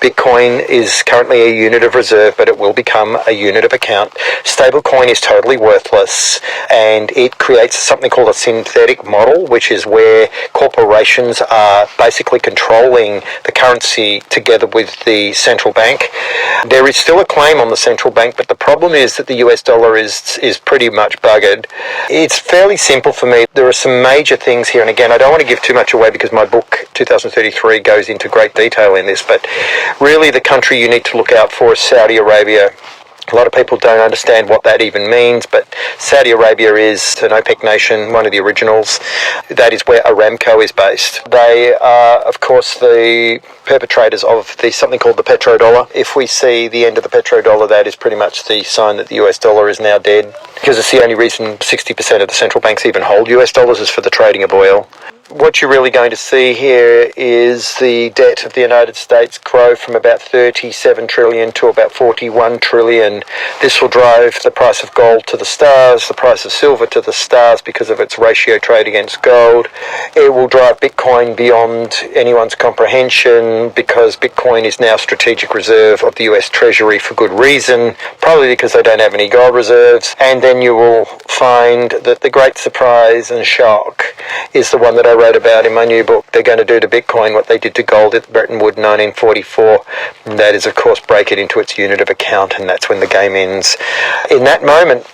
Bitcoin is currently a unit of reserve, but it will become a unit of account. Stablecoin is totally worthless, and it creates something called a synthetic model, which is where corporations are basically controlling the currency together with the central bank. There is still a claim on the central bank, but the problem is that the US dollar is pretty much buggered. It's fairly simple for me. There are some major things here, and again, I don't want to give too much away because my book 2033 goes into great detail in this, but really the country you need to look out for is Saudi Arabia. A lot of people don't understand what that even means, but Saudi Arabia is an OPEC nation, one of the originals. That is where Aramco is based. They are, of course, the perpetrators of something called the petrodollar. If we see the end of the petrodollar, that is pretty much the sign that the US dollar is now dead, because it's the only reason 60% of the central banks even hold US dollars is for the trading of oil. What you're really going to see here is the debt of the United States grow from about 37 trillion to about 41 trillion. This will drive the price of gold to the stars, the price of silver to the stars because of its ratio trade against gold. It will drive Bitcoin beyond anyone's comprehension because Bitcoin is now strategic reserve of the US Treasury for good reason, probably because they don't have any gold reserves. And then you will find that the great surprise and shock is the one that I wrote about in my new book. They're going to do to Bitcoin what they did to gold at Bretton Woods 1944. And that is, of course, break it into its unit of account, and that's when the game ends. In that moment,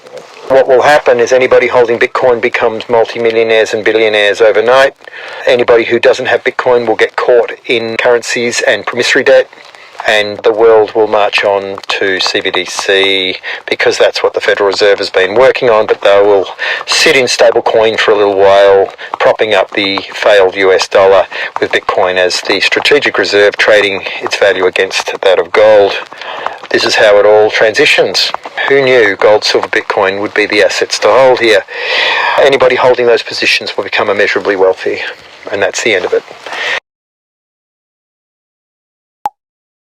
what will happen is anybody holding Bitcoin becomes multimillionaires and billionaires overnight. Anybody who doesn't have Bitcoin will get caught in currencies and promissory debt, and the world will march on to CBDC because that's what the Federal Reserve has been working on, but they will sit in stablecoin for a little while, propping up the failed US dollar with Bitcoin as the strategic reserve, trading its value against that of gold. This is how it all transitions. Who knew gold, silver, Bitcoin would be the assets to hold here? Anybody holding those positions will become immeasurably wealthy, and that's the end of it.